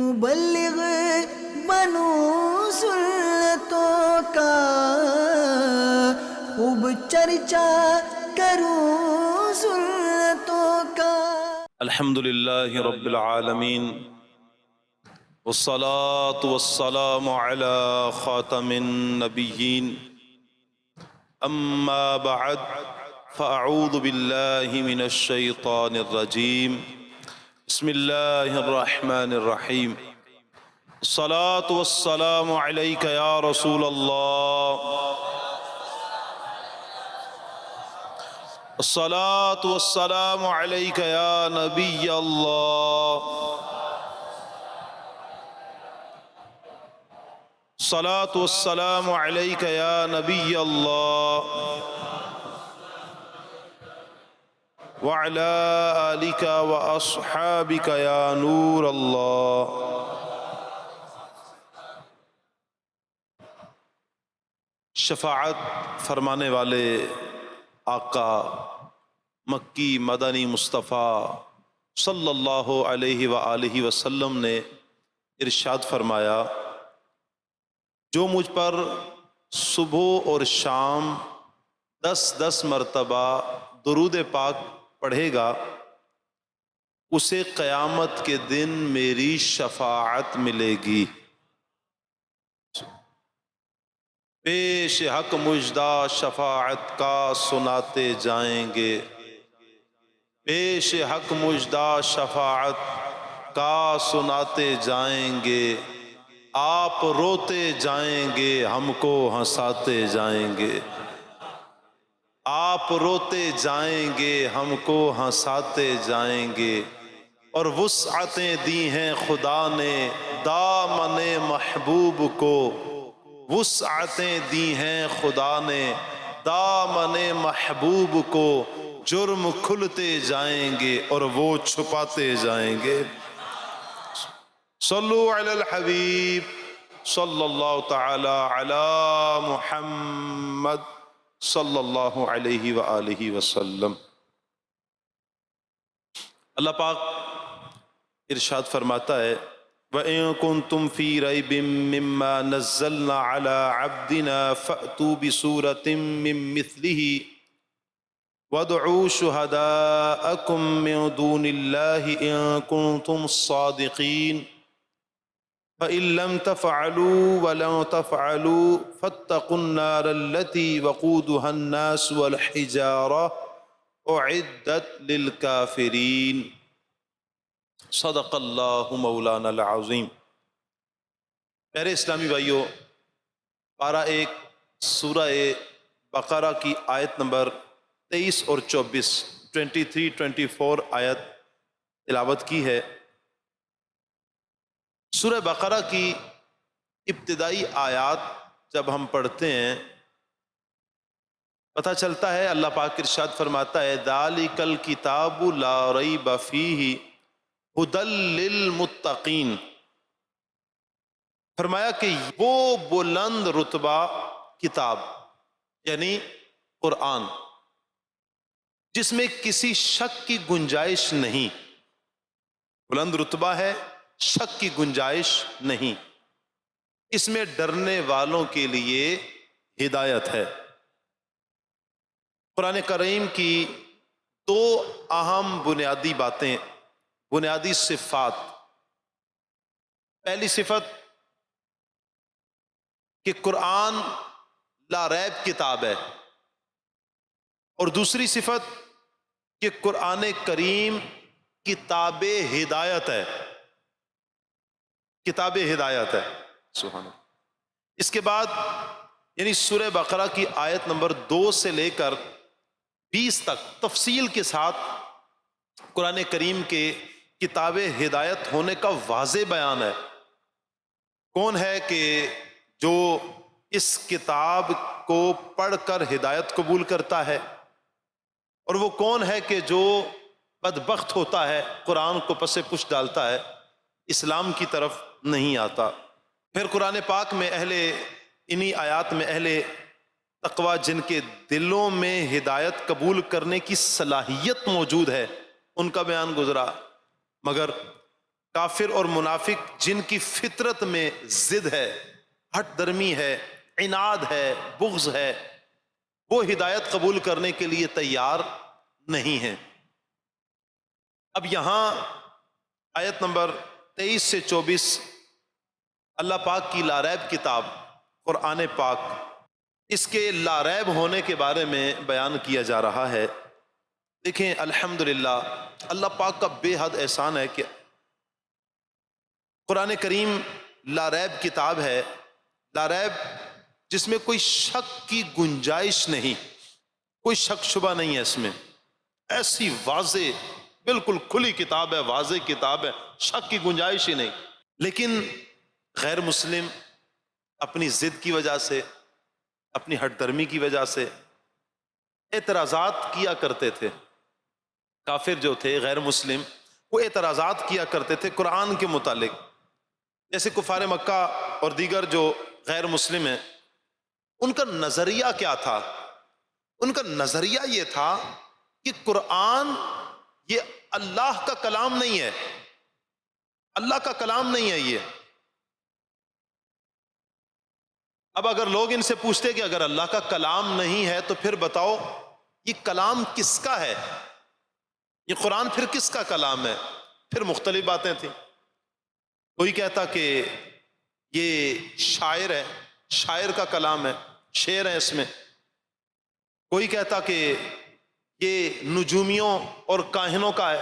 مبلغ بنوں سنتوں کا، خوب چرچا کروں سنتوں کا۔ الحمد للہ رب العالمین، والصلاة والسلام على خاتم النبیین، اما بعد فاعوذ باللہ من الشیطان الرجیم، بسم اللہ الرحمن الرحیم۔ الصلاة والسلام علیک یا رسول اللہ، الصلاة والسلام علیک یا نبی اللہ، الصلاة والسلام علیک یا نبی اللہ، وعلی آلک واصحابک یا نور اللہ۔ شفاعت فرمانے والے آقا مکی مدنی مصطفیٰ صلی اللہ علیہ وآلہ وسلم نے ارشاد فرمایا، جو مجھ پر صبح اور شام 10 مرتبہ درود پاک پڑھے گا، اسے قیامت کے دن میری شفاعت ملے گی۔ پیش حق مژدہ شفاعت کا سناتے جائیں گے، پیش حق مژدہ شفاعت کا سناتے جائیں گے، آپ روتے جائیں گے ہم کو ہنساتے جائیں گے، آپ روتے جائیں گے ہم کو ہنساتے جائیں گے، اور وسعتیں دی ہیں خدا نے دامن محبوب کو، وسعتیں دی ہیں خدا نے دامن محبوب کو، جرم کھلتے جائیں گے اور وہ چھپاتے جائیں گے۔ صلو علی الحبیب صلی اللہ تعالی علی محمد صلی اللہ علیہ وآلہ وسلم۔ اللہ پاک ارشاد فرماتا ہے، وَإِن كُنتُمْ فِي رَيْبٍ مِّمَّا نَزَّلْنَا عَلَىٰ عَبْدِنَا فَأْتُوا بِسُورَةٍ مِّن مِّثْلِهِ وَادْعُوا شُهَدَاءَكُم مِّن دُونِ اللَّهِ إِن كُنتُمْ صَادِقِينَ فَإِن لَّمْ تَفْعَلُوا وَلَن تَفْعَلُوا فَاتَّقُوا النَّارَ الَّتِي وَقُودُهَا النَّاسُ وَالْحِجَارَةُ أُعِدَّتْ لِلْكَافِرِينَ۔ صدق اللہ مولانا العظیم۔ پیارے اسلامی بھائیوں، پارہ 1 سورہ بقرہ کی آیت نمبر 23 اور 24، 23-24 آیت تلاوت کی ہے۔ سورہ بقرہ کی ابتدائی آیات جب ہم پڑھتے ہیں پتہ چلتا ہے، اللہ پاک ارشاد فرماتا ہے، ذَلِكَ الْكِتَابُ لَا رَيْبَ فِيهِ هُدًى لِّلْمُتَّقِينَ۔ فرمایا کہ وہ بلند رتبہ کتاب یعنی قرآن جس میں کسی شک کی گنجائش نہیں، بلند رتبہ ہے، شک کی گنجائش نہیں، اس میں ڈرنے والوں کے لیے ہدایت ہے۔ قرآن کریم کی 2 اہم بنیادی باتیں، بنیادی صفات۔ پہلی صفت کہ قرآن لا ریب کتاب ہے، اور دوسری صفت کہ قرآن کریم کتاب ہدایت ہے، کتاب ہدایت ہے۔ سبحان اللہ۔ اس کے بعد یعنی سورہ بقرہ کی آیت نمبر 2 سے لے کر 20 تک تفصیل کے ساتھ قرآن کریم کے کتاب ہدایت ہونے کا واضح بیان ہے۔ کون ہے کہ جو اس کتاب کو پڑھ کر ہدایت قبول کرتا ہے، اور وہ کون ہے کہ جو بدبخت ہوتا ہے، قرآن کو پس پش ڈالتا ہے، اسلام کی طرف نہیں آتا۔ پھر قرآن پاک میں انہی آیات میں اہل تقوی جن کے دلوں میں ہدایت قبول کرنے کی صلاحیت موجود ہے، ان کا بیان گزرا، مگر کافر اور منافق جن کی فطرت میں ضد ہے، ہٹ درمی ہے، عناد ہے، بغض ہے، وہ ہدایت قبول کرنے کے لیے تیار نہیں ہیں۔ اب یہاں آیت نمبر 23 سے 24 اللہ پاک کی لاریب کتاب قرآن پاک، اس کے لاریب ہونے کے بارے میں بیان کیا جا رہا ہے۔ دیکھیں الحمدللہ اللہ پاک کا بے حد احسان ہے کہ قرآن کریم لاریب کتاب ہے، لاریب جس میں کوئی شک کی گنجائش نہیں، کوئی شک شبہ نہیں ہے اس میں، ایسی واضح بالکل کھلی کتاب ہے، واضح کتاب ہے، شک کی گنجائش ہی نہیں۔ لیکن غیر مسلم اپنی ضد کی وجہ سے، اپنی ہٹ درمی کی وجہ سے اعتراضات کیا کرتے تھے۔ کافر جو تھے غیر مسلم وہ اعتراضات کیا کرتے تھے قرآن کے متعلق، جیسے کفار مکہ اور دیگر جو غیر مسلم ہیں، ان کا نظریہ کیا تھا؟ ان کا نظریہ یہ تھا کہ قرآن یہ اللہ کا کلام نہیں ہے، اللہ کا کلام نہیں ہے یہ۔ اب اگر لوگ ان سے پوچھتے کہ اگر اللہ کا کلام نہیں ہے تو پھر بتاؤ یہ کلام کس کا ہے، یہ قرآن پھر کس کا کلام ہے؟ پھر مختلف باتیں تھیں۔ کوئی کہتا کہ یہ شاعر ہے، شاعر کا کلام ہے، شعر ہے اس میں۔ کوئی کہتا کہ یہ نجومیوں اور کاہنوں کا ہے،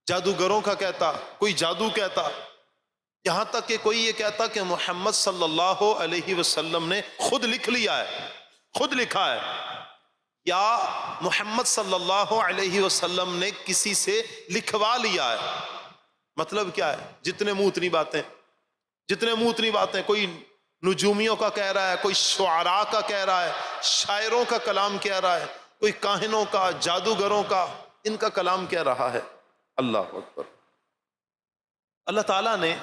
جادوگروں کا کہتا، کوئی جادو کہتا، یہاں تک کہ کوئی یہ کہتا کہ محمد صلی اللہ علیہ وسلم نے خود لکھ لیا ہے، خود لکھا ہے، یا محمد صلی اللہ علیہ وسلم نے کسی سے لکھوا لیا ہے۔ مطلب کیا ہے؟ جتنے منہ اتنی باتیں، جتنے منہ اتنی باتیں۔ کوئی نجومیوں کا کہہ رہا ہے، کوئی شعراء کا کہہ رہا ہے، شاعروں کا کلام کہہ رہا ہے، کوئی کاہنوں کا، جادوگروں کا، ان کا کلام کہہ رہا ہے۔ اللہ اکبر۔ اللہ تعالیٰ نے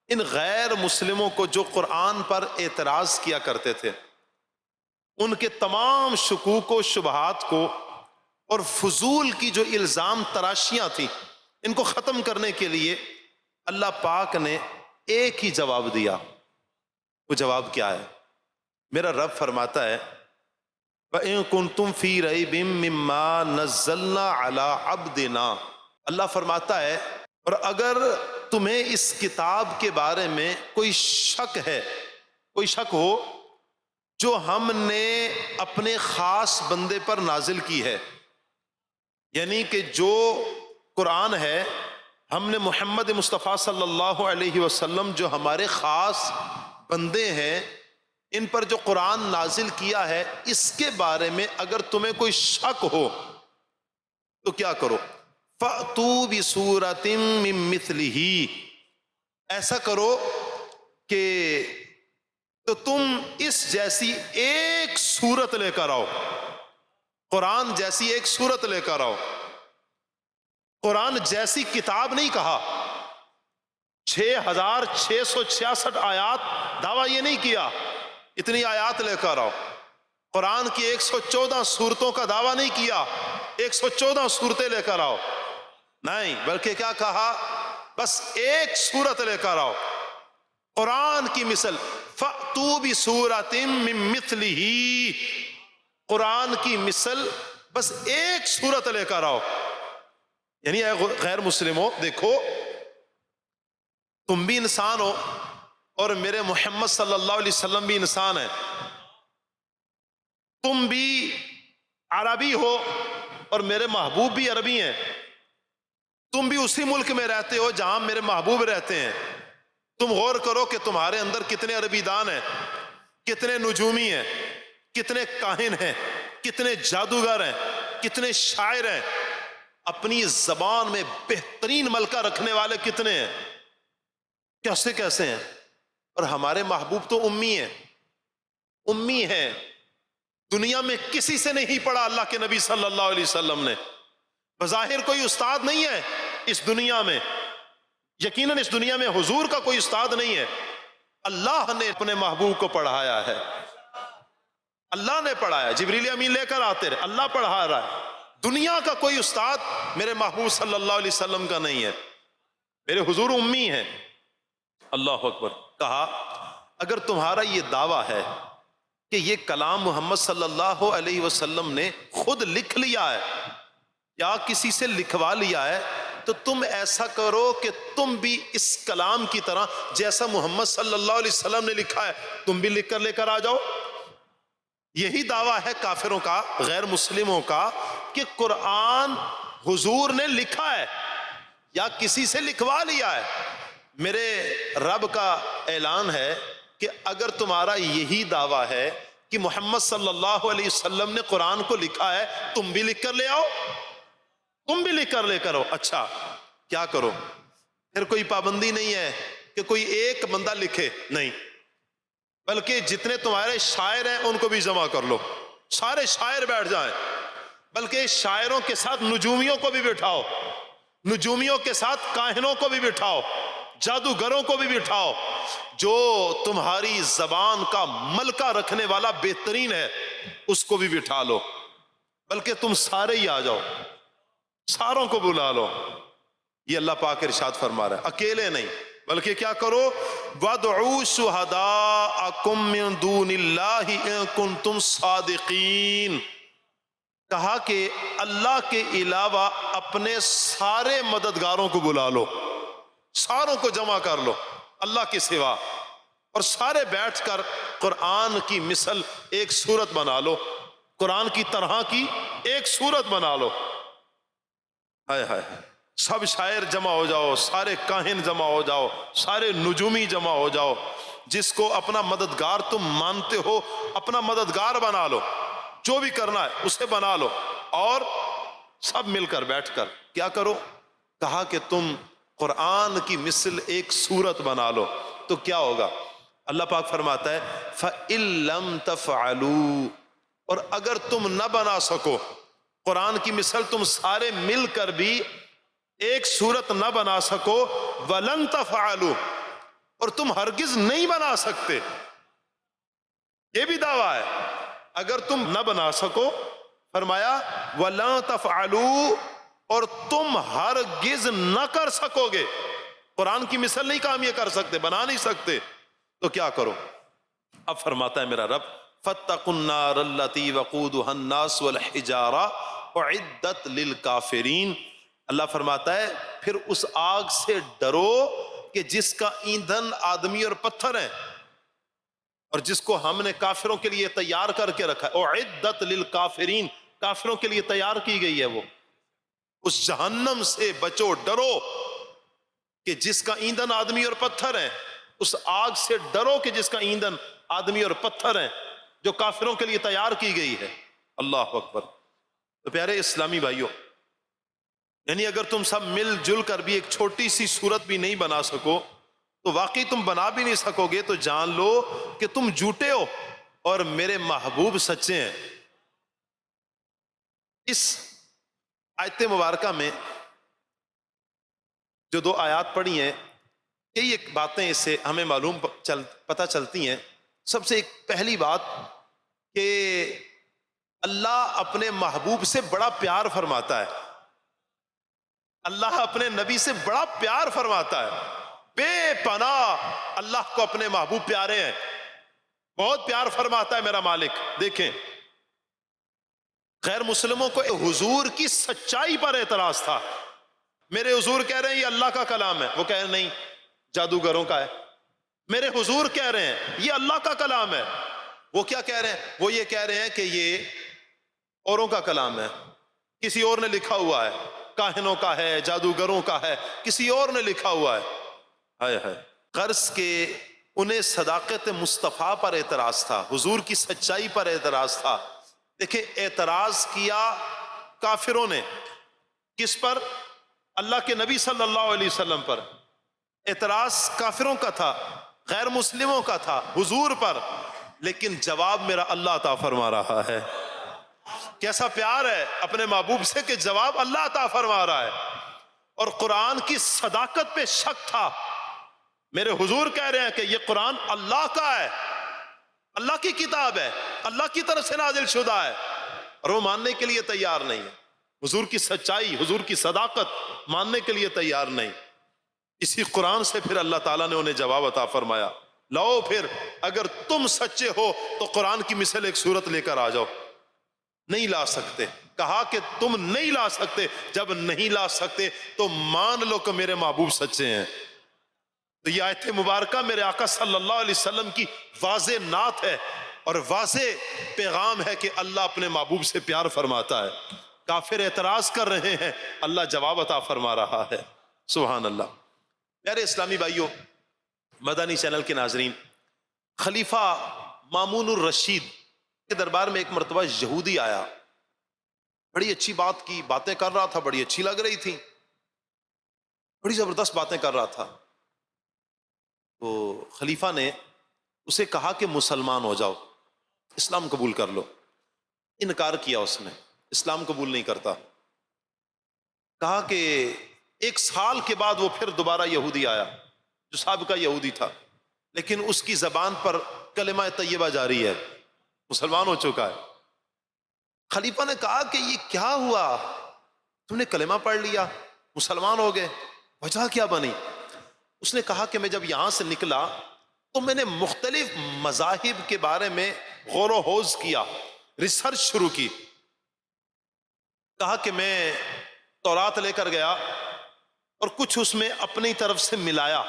ان غیر مسلموں کو جو قرآن پر اعتراض کیا کرتے تھے، ان کے تمام شکوک و شبہات کو اور فضول کی جو الزام تراشیاں تھیں، ان کو ختم کرنے کے لیے اللہ پاک نے ایک ہی جواب دیا۔ وہ جواب کیا ہے؟ میرا رب فرماتا ہے وَإِن كُنتُمْ فِي رَيْبٍ مِّمَّا نَزَّلْنَا عَلَىٰ عَبْدِنَا، اللہ فرماتا ہے اور اگر تمہیں اس کتاب کے بارے میں کوئی شک ہے، کوئی شک ہو جو ہم نے اپنے خاص بندے پر نازل کی ہے، یعنی کہ جو قرآن ہے ہم نے محمد مصطفیٰ صلی اللہ علیہ وسلم جو ہمارے خاص بندے ہیں ان پر جو قرآن نازل کیا ہے، اس کے بارے میں اگر تمہیں کوئی شک ہو تو کیا کرو؟ فَأْتُوا بِسُورَةٍ مِّن مِّثْلِهِ، ایسا کرو کہ تو تم اس جیسی ایک سورت لے کر آؤ، قرآن جیسی ایک سورت لے کر آؤ۔ قرآن جیسی کتاب نہیں کہا، 6666 آیات، دعویٰ یہ نہیں کیا اتنی آیات لے کر آؤ۔ قرآن کی 114 سورتوں کا دعویٰ نہیں کیا 114 سورتیں لے کر آؤ، نہیں، بلکہ کیا کہا؟ بس ایک سورت لے کر آؤ قرآن کی مثل۔ فَأْتُوا بِسُورَةٍ مِّن مِّثْلِهِ، قرآن کی مثل بس ایک سورت لے کر آؤ۔ یعنی اے غیر مسلموں، دیکھو تم بھی انسان ہو اور میرے محمد صلی اللہ علیہ وسلم بھی انسان ہیں، تم بھی عربی ہو اور میرے محبوب بھی عربی ہیں، تم بھی اسی ملک میں رہتے ہو جہاں میرے محبوب رہتے ہیں۔ تم غور کرو کہ تمہارے اندر کتنے عربی دان ہیں، کتنے نجومی ہیں، کتنے کاہن ہیں، کتنے جادوگر ہیں، کتنے شاعر ہیں، اپنی زبان میں بہترین ملکہ رکھنے والے کتنے ہیں، کیسے کیسے ہیں۔ اور ہمارے محبوب تو امی ہیں، امی ہیں، دنیا میں کسی سے نہیں پڑھا اللہ کے نبی صلی اللہ علیہ وسلم نے، بظاہر کوئی استاد نہیں ہے اس دنیا میں، یقیناً اس دنیا میں حضور کا کوئی استاد نہیں ہے، اللہ نے اپنے محبوب کو پڑھایا ہے، اللہ نے پڑھایا، جبریل امین لے کر آتے رہے، اللہ پڑھا رہا ہے۔ دنیا کا کوئی استاد میرے محبوب صلی اللہ علیہ وسلم کا نہیں ہے، میرے حضور امی ہیں۔ اللہ اکبر۔ کہا اگر تمہارا یہ دعویٰ ہے کہ یہ کلام محمد صلی اللہ علیہ وسلم نے خود لکھ لیا ہے یا کسی سے لکھوا لیا ہے، تو تم ایسا کرو کہ تم بھی اس کلام کی طرح جیسا محمد صلی اللہ علیہ وسلم نے لکھا ہے تم بھی لکھ کر لے کر آ جاؤ۔ یہی دعویٰ ہے کافروں کا، غیر مسلموں کا، کہ قرآن حضور نے لکھا ہے یا کسی سے لکھوا لیا ہے۔ میرے رب کا اعلان ہے کہ اگر تمہارا یہی دعویٰ ہے کہ محمد صلی اللہ علیہ وسلم نے قرآن کو لکھا ہے، تم بھی لکھ کر لے آؤ، تم بھی لکھ کر لے کر آؤ۔ اچھا کیا کرو؟ پھر کوئی پابندی نہیں ہے کہ کوئی ایک بندہ لکھے، نہیں، بلکہ جتنے تمہارے شاعر ہیں ان کو بھی جمع کر لو، سارے شاعر بیٹھ جائیں، بلکہ شاعروں کے ساتھ نجومیوں کو بھی بٹھاؤ، نجومیوں کے ساتھ کاہنوں کو بھی بٹھاؤ، جادوگروں کو بھی بٹھاؤ، جو تمہاری زبان کا ملکہ رکھنے والا بہترین ہے اس کو بھی بٹھا لو، بلکہ تم سارے ہی آ جاؤ، ساروں کو بلا لو۔ یہ اللہ پاک ارشاد فرما رہا ہے، اکیلے نہیں، بلکہ کیا کرو؟ وَادْعُوا شُهَدَاءَكُم مِّن دُونِ اللَّهِ إِن كُنتُمْ صَادِقِينَ۔ کہا کہ اللہ کے علاوہ اپنے سارے مددگاروں کو بلا لو، ساروں کو جمع کر لو اللہ کے سوا، اور سارے بیٹھ کر قرآن کی مثل ایک سورت بنا لو، قرآن کی طرح کی ایک سورت بنا لو۔ ہائے ہائے، سب شاعر جمع ہو جاؤ، سارے کاہن جمع ہو جاؤ، سارے نجومی جمع ہو جاؤ، جس کو اپنا مددگار تم مانتے ہو اپنا مددگار بنا لو، جو بھی کرنا ہے اسے بنا لو، اور سب مل کر بیٹھ کر کیا کرو؟ کہا کہ تم قرآن کی مثل ایک سورت بنا لو، تو کیا ہوگا؟ اللہ پاک فرماتا ہے فَإِن لَمْ تَفْعَلُوا، اور اگر تم نہ بنا سکو قرآن کی مثل، تم سارے مل کر بھی ایک سورت نہ بنا سکو، وَلَن تَفْعَلُوا، اور تم ہرگز نہیں بنا سکتے، یہ بھی دعویٰ ہے، اگر تم نہ بنا سکو، فرمایا وَلَن تَفْعَلُوا، اور تم ہرگز نہ کر سکو گے، قرآن کی مثل نہیں کام یہ کر سکتے، بنا نہیں سکتے، تو کیا کرو؟ اب فرماتا ہے میرا رب فَاتَّقُوا النَّارَ الَّتِي وَقُودُهَا النَّاسُ وَالْحِجَارَةُ أُعِدَّتْ لِلْكَافِرِينَ۔ اللہ فرماتا ہے پھر اس آگ سے ڈرو کہ جس کا ایندھن آدمی اور پتھر ہیں، اور جس کو ہم نے کافروں کے لیے تیار کر کے رکھا ہے، اعدت للکافرین، کافروں کے لیے تیار کی گئی ہے وہ، اس جہنم سے بچو، ڈرو کہ جس کا ایندھن آدمی اور پتھر ہیں، اس آگ سے ڈرو کہ جس کا ایندھن آدمی اور پتھر ہیں، جو کافروں کے لیے تیار کی گئی ہے۔ اللہ اکبر۔ تو پیارے اسلامی بھائیوں، یعنی اگر تم سب مل جل کر بھی ایک چھوٹی سی صورت بھی نہیں بنا سکو، تو واقعی تم بنا بھی نہیں سکو گے، تو جان لو کہ تم جھوٹے ہو اور میرے محبوب سچے ہیں۔ اس آیت مبارکہ میں جو دو آیات پڑھی ہیں، کئی ایک باتیں اس سے ہمیں معلوم پتہ چلتی ہیں۔ سب سے ایک پہلی بات کہ اللہ اپنے محبوب سے بڑا پیار فرماتا ہے، اللہ اپنے نبی سے بڑا پیار فرماتا ہے، بے پناہ اللہ کو اپنے محبوب پیارے ہیں، بہت پیار فرماتا ہے میرا مالک۔ دیکھیں غیر مسلموں کو حضور کی سچائی پر اعتراض تھا، میرے حضور کہہ رہے ہیں یہ اللہ کا کلام ہے، وہ کہہ رہے ہیں نہیں جادوگروں کا ہے۔ میرے حضور کہہ رہے ہیں یہ اللہ کا کلام ہے، وہ کیا کہہ رہے ہیں؟ وہ یہ کہہ رہے ہیں کہ یہ اوروں کا کلام ہے، کسی اور نے لکھا ہوا ہے، کاہنوں کا ہے، جادوگروں کا ہے، کسی اور نے لکھا ہوا ہے۔ ہائے ہائے، غرض کہ انہیں صداقت مصطفیٰ پر اعتراض تھا، حضور کی سچائی پر اعتراض تھا۔ دیکھیں اعتراض کیا کافروں نے کس پر؟ اللہ کے نبی صلی اللہ علیہ وسلم پر۔ اعتراض کافروں کا تھا، غیر مسلموں کا تھا حضور پر، لیکن جواب میرا اللہ عطا فرما رہا ہے۔ کیسا پیار ہے اپنے محبوب سے کہ جواب اللہ عطا فرما رہا ہے۔ اور قرآن کی صداقت پہ شک تھا، میرے حضور کہہ رہے ہیں کہ یہ قرآن اللہ کا ہے، اللہ کی کتاب ہے، اللہ کی طرف سے نازل شدہ ہے، اور وہ ماننے کے لیے تیار نہیں ہے، حضور کی سچائی، حضور کی صداقت ماننے کے لیے تیار نہیں۔ اسی قرآن سے پھر اللہ تعالیٰ نے انہیں جواب عطا فرمایا، لاؤ پھر اگر تم سچے ہو تو قرآن کی مثل ایک سورت لے کر آ جاؤ۔ نہیں لا سکتے، کہا کہ تم نہیں لا سکتے، جب نہیں لا سکتے تو مان لو کہ میرے محبوب سچے ہیں۔ تو یہ آیت مبارکہ میرے آقا صلی اللہ علیہ وسلم کی واضح نعت ہے اور واضح پیغام ہے کہ اللہ اپنے محبوب سے پیار فرماتا ہے۔ کافر اعتراض کر رہے ہیں، اللہ جواب عطا فرما رہا ہے۔ سبحان اللہ۔ پیارے اسلامی بھائیوں، مدنی چینل کے ناظرین، خلیفہ مامون الرشید کے دربار میں ایک مرتبہ یہودی آیا، بڑی اچھی بات کی، باتیں کر رہا تھا، بڑی اچھی لگ رہی تھی، بڑی زبردست باتیں کر رہا تھا۔ تو خلیفہ نے اسے کہا کہ مسلمان ہو جاؤ، اسلام قبول کر لو۔ انکار کیا اس نے، اسلام قبول نہیں کرتا۔ کہا کہ 1 سال کے بعد وہ پھر دوبارہ یہودی آیا جو سابقہ یہودی تھا، لیکن اس کی زبان پر کلمہ طیبہ جاری ہے، مسلمان ہو چکا ہے۔ خلیفہ نے کہا کہ یہ کیا ہوا، تم نے کلمہ پڑھ لیا، مسلمان ہو گئے، وجہ کیا بنی؟ اس نے کہا کہ میں جب یہاں سے نکلا تو میں نے مختلف مذاہب کے بارے میں غور و خوض کیا، ریسرچ شروع کی۔ کہا کہ میں تورات لے کر گیا اور کچھ اس میں اپنی طرف سے ملایا،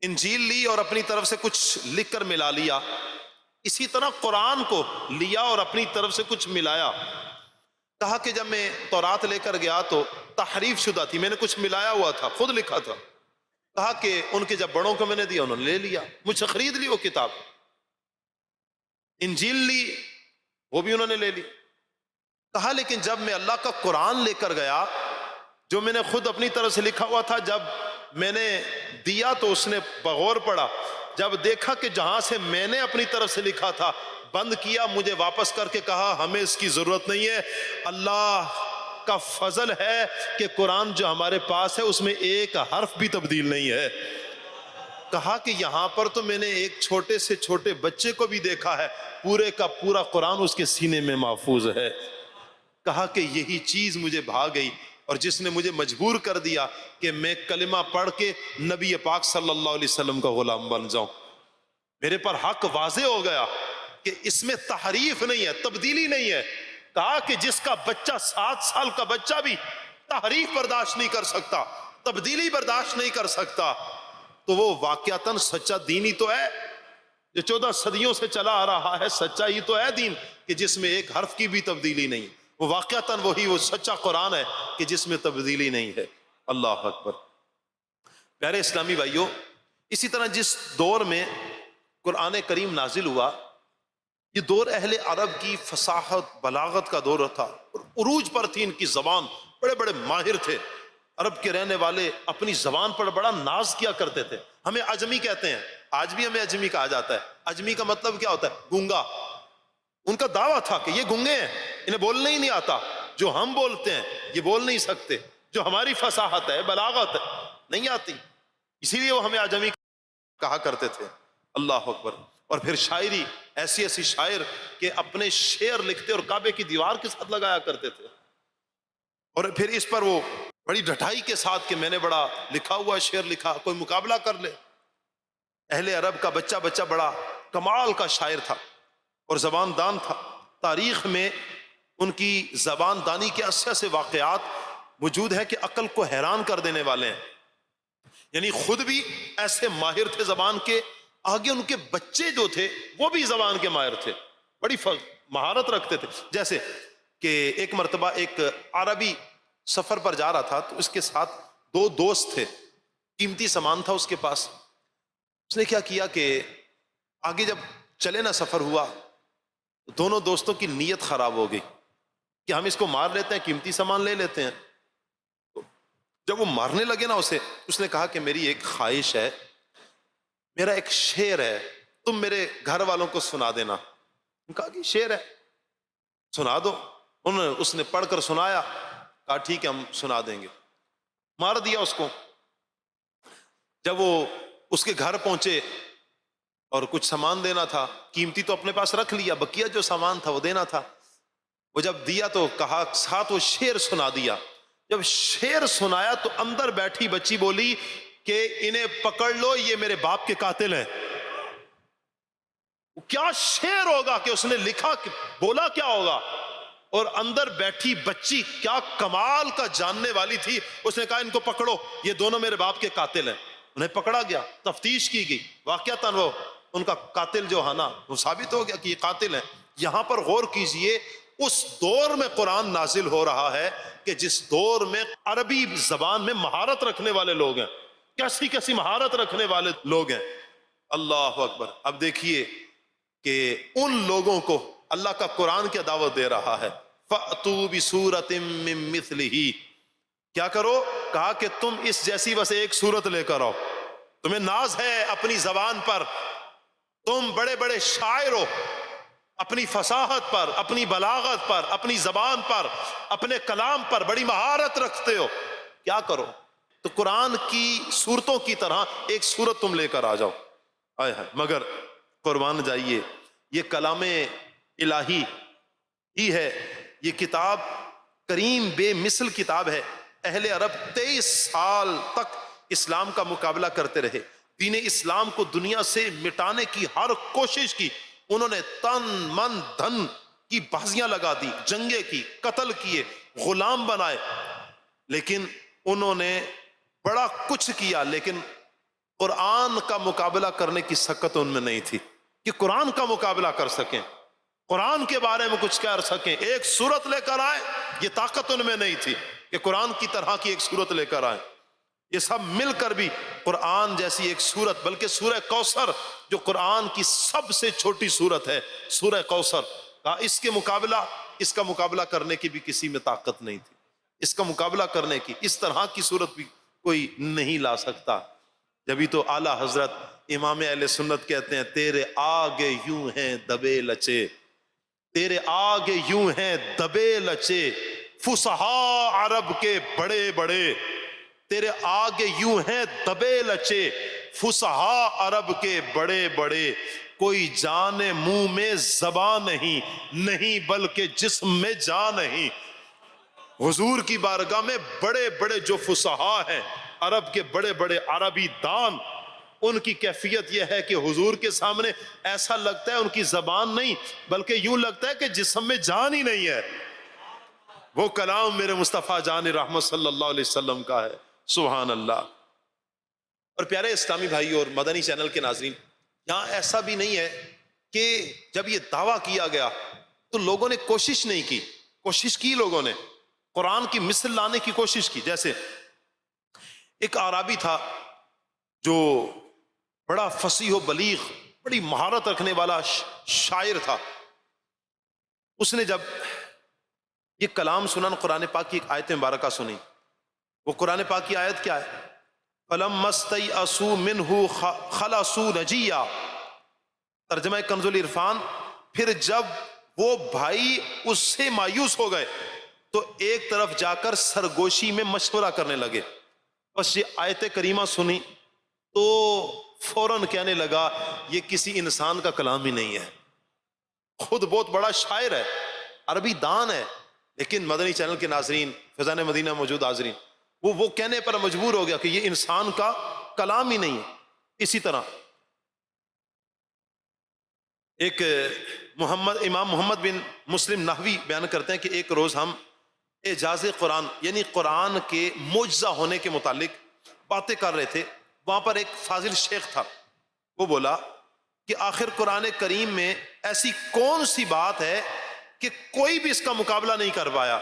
انجیل لی اور اپنی طرف سے کچھ لکھ کر ملا لیا، اسی طرح قرآن کو لیا اور اپنی طرف سے کچھ ملایا۔ کہا کہ جب میں تورات لے کر گیا تو تحریف شدہ تھی، میں نے کچھ ملایا ہوا تھا، خود لکھا تھا۔ کہا کہ ان کے جب بڑوں کو میں نے دیا، انہوں نے لے لیا، مجھ سے خرید لی وہ کتاب۔ انجیل لی، وہ بھی انہوں نے لے لی۔ کہا لیکن جب میں اللہ کا قرآن لے کر گیا، جو میں نے خود اپنی طرف سے لکھا ہوا تھا، جب میں نے دیا تو اس نے بغور پڑا، جب دیکھا کہ جہاں سے میں نے اپنی طرف سے لکھا تھا بند کیا، مجھے واپس کر کے کہا ہمیں اس کی ضرورت نہیں ہے، اللہ کا فضل ہے کہ قرآن جو ہمارے پاس ہے اس میں ایک حرف بھی تبدیل نہیں ہے۔ کہا کہ یہاں پر تو میں نے ایک چھوٹے سے چھوٹے بچے کو بھی دیکھا ہے، پورے کا پورا قرآن اس کے سینے میں محفوظ ہے۔ کہا کہ یہی چیز مجھے بھا گئی اور جس نے مجھے مجبور کر دیا کہ میں کلمہ پڑھ کے نبی پاک صلی اللہ علیہ وسلم کا غلام بن جاؤں۔ میرے پر حق واضح ہو گیا کہ اس میں تحریف نہیں ہے، تبدیلی نہیں ہے۔ کہا کہ جس کا بچہ 7 سال کا بچہ بھی تحریف برداشت نہیں کر سکتا، تبدیلی برداشت نہیں کر سکتا، تو وہ واقعتاً سچا دین ہی تو ہے، جو 14 صدیوں سے چلا آ رہا ہے، سچا ہی تو ہے دین کہ جس میں ایک حرف کی بھی تبدیلی نہیں۔ وہ واقعتاً وہی وہ سچا قرآن ہے کہ جس میں تبدیلی نہیں ہے۔ اللہ اکبر۔ پیارے اسلامی بھائیوں، اسی طرح جس دور میں قرآن کریم نازل ہوا، یہ دور اہل عرب کی فصاحت بلاغت کا دور تھا اور عروج پر تھی ان کی زبان، بڑے بڑے ماہر تھے۔ عرب کے رہنے والے اپنی زبان پر بڑا ناز کیا کرتے تھے۔ ہمیں عجمی کہتے ہیں، آج بھی ہمیں عجمی کہا جاتا ہے۔ عجمی کا مطلب کیا ہوتا ہے؟ گونگا۔ ان کا دعویٰ تھا کہ یہ گونگے ہیں، انہیں بولنا ہی نہیں آتا، جو ہم بولتے ہیں یہ بول نہیں سکتے، جو ہماری فصاحت ہے، بلاغت ہے، نہیں آتی، اسی لیے وہ ہمیں عجمی کہا کرتے تھے۔ اللہ اکبر۔ اور پھر شاعری، ایسی ایسی شاعر کہ اپنے شعر لکھتے اور کعبے کی دیوار کے ساتھ لگایا کرتے تھے، اور پھر اس پر وہ بڑی ڈھٹائی کے ساتھ کہ میں نے بڑا لکھا ہوا شعر لکھا، کوئی مقابلہ کر لے۔ اہل عرب کا بچہ بڑا کمال کا شاعر تھا اور زبان دان تھا۔ تاریخ میں ان کی زبان دانی کے ایسے ایسے واقعات موجود ہیں کہ عقل کو حیران کر دینے والے ہیں۔ یعنی خود بھی ایسے ماہر تھے زبان کے، آگے ان کے بچے جو تھے وہ بھی زبان کے ماہر تھے، بڑی مہارت رکھتے تھے۔ جیسے کہ ایک مرتبہ ایک عربی سفر پر جا رہا تھا تو اس کے ساتھ 2 دوست تھے، قیمتی سامان تھا اس کے پاس۔ اس نے کیا کیا کہ آگے جب چلے نا سفر ہوا، دونوں دوستوں کی نیت خراب ہو گئی کہ ہم اس کو مار لیتے ہیں، قیمتی سامان لے لیتے ہیں۔ جب وہ مارنے لگے نا اسے، اس نے کہا کہ میری ایک خواہش ہے، میرا ایک شعر ہے، تم میرے گھر والوں کو سنا دینا۔ کہا کہ شعر ہے، سنا دو۔ اس نے پڑھ کر سنایا، کہا ٹھیک ہے ہم سنا دیں گے، مار دیا اس کو۔ جب وہ اس کے گھر پہنچے اور کچھ سامان دینا تھا، قیمتی تو اپنے پاس رکھ لیا، بقیہ جو سامان تھا وہ دینا تھا۔ وہ جب دیا تو کہا، ساتھ وہ شعر سنا دیا جب شعر سنایا تو اندر بیٹھی بچی بولی کہ انہیں پکڑ لو، یہ میرے باپ کے قاتل ہیں۔ کیا شعر ہوگا کہ اس نے لکھا، کہ بولا کیا ہوگا، اور اندر بیٹھی بچی کیا کمال کا جاننے والی تھی، اس نے کہا ان کو پکڑو، یہ دونوں میرے باپ کے قاتل ہیں۔ انہیں پکڑا گیا، تفتیش کی گئی، واقعتاً وہ ان کا قاتل جو ہے نا وہ ثابت ہو گیا کہ یہ قاتل ہیں۔ یہاں پر غور کیجئے، اس دور میں قرآن نازل ہو رہا ہے کہ جس دور میں عربی زبان میں مہارت رکھنے والے لوگ ہیں، کیسی کیسی مہارت رکھنے والے لوگ ہیں۔ اللہ اکبر۔ اب دیکھیے کہ ان لوگوں کو اللہ کا قرآن کیا دعوت دے رہا ہے، فَأْتُوا بِسُورَةٍ مِّن مِّثْلِهِ، کیا کرو، کہا کہ تم اس جیسی بس ایک سورت لے کر آؤ، تمہیں ناز ہے اپنی زبان پر، تم بڑے بڑے شاعر ہو، اپنی فصاحت پر، اپنی بلاغت پر، اپنی زبان پر، اپنے کلام پر بڑی مہارت رکھتے ہو، کیا کرو، تو قرآن کی سورتوں کی طرح ایک سورت تم لے کر آ جاؤ۔ آئے ہائے، مگر قربان جائیے، یہ کلام الہی ہی ہے، یہ کتاب کریم بے مثل کتاب ہے۔ اہل عرب 23 سال تک اسلام کا مقابلہ کرتے رہے، دین اسلام کو دنیا سے مٹانے کی ہر کوشش کی، انہوں نے تن من دھن کی بازیاں لگا دی، جنگیں کی، قتل کیے، غلام بنائے، لیکن انہوں نے بڑا کچھ کیا، لیکن قرآن کا مقابلہ کرنے کی سکت ان میں نہیں تھی کہ قرآن کا مقابلہ کر سکیں، قرآن کے بارے میں کچھ کہہ سکیں، ایک سورت لے کر آئے، یہ طاقت ان میں نہیں تھی کہ قرآن کی طرح کی ایک سورت لے کر آئے۔ یہ سب مل کر بھی قرآن جیسی ایک سورت، بلکہ سورہ کوثر جو قرآن کی سب سے چھوٹی سورت ہے، سورہ کوثر، اس کا مقابلہ کرنے کی بھی کسی میں طاقت نہیں تھی، اس کا مقابلہ کرنے کی اس طرح کی سورت بھی کوئی نہیں لا سکتا۔ جبھی تو اعلیٰ حضرت امام اہل سنت کہتے ہیں، تیرے آگے یوں ہیں دبے لچے، تیرے آگے یوں ہیں دبے لچے فصحاء عرب کے بڑے بڑے، تیرے آگے یوں ہیں دبے لچے فصحاء عرب کے بڑے بڑے، کوئی جان منہ میں زبان نہیں بلکہ جسم میں جان نہیں۔ حضور کی بارگاہ میں بڑے بڑے جو فصحاء ہیں، عرب کے بڑے بڑے عربی دان، ان کی کیفیت یہ ہے کہ حضور کے سامنے ایسا لگتا ہے ان کی زبان نہیں، بلکہ یوں لگتا ہے کہ جسم میں جان ہی نہیں ہے۔ وہ کلام میرے مصطفیٰ جان رحمت صلی اللہ علیہ وسلم کا ہے، سبحان اللہ۔ اور پیارے اسلامی بھائی اور مدنی چینل کے ناظرین، یہاں ایسا بھی نہیں ہے کہ جب یہ دعویٰ کیا گیا تو لوگوں نے کوشش نہیں کی، کوشش کی لوگوں نے قرآن کی مثل لانے کی کوشش کی۔ جیسے ایک اعرابی تھا جو بڑا فصیح و بلیغ، بڑی مہارت رکھنے والا شاعر تھا، اس نے جب یہ کلام سنا، قرآن پاک کی ایک آیت مبارکہ سنی، وہ قرآن پاک کی آیت کیا ہے، فَلَمَّا اسْتَيْأَسُوا مِنْهُ خَلَصُوا نَجِيًّا، ترجمہ کنز العرفان، پھر جب وہ بھائی اس سے مایوس ہو گئے تو ایک طرف جا کر سرگوشی میں مشورہ کرنے لگے۔ بس یہ آیت کریمہ سنی تو فوراً کہنے لگا یہ کسی انسان کا کلام ہی نہیں ہے، خود بہت بڑا شاعر ہے، عربی دان ہے، لیکن مدنی چینل کے ناظرین، فیضان مدینہ موجود حاضرین، وہ کہنے پر مجبور ہو گیا کہ یہ انسان کا کلام ہی نہیں ہے۔ اسی طرح ایک امام محمد بن مسلم نحوی بیان کرتے ہیں کہ ایک روز ہم اعجاز قرآن یعنی قرآن کے معجزہ ہونے کے متعلق باتیں کر رہے تھے، وہاں پر ایک فاضل شیخ تھا، وہ بولا کہ آخر قرآن کریم میں ایسی کون سی بات ہے کہ کوئی بھی اس کا مقابلہ نہیں کر پایا،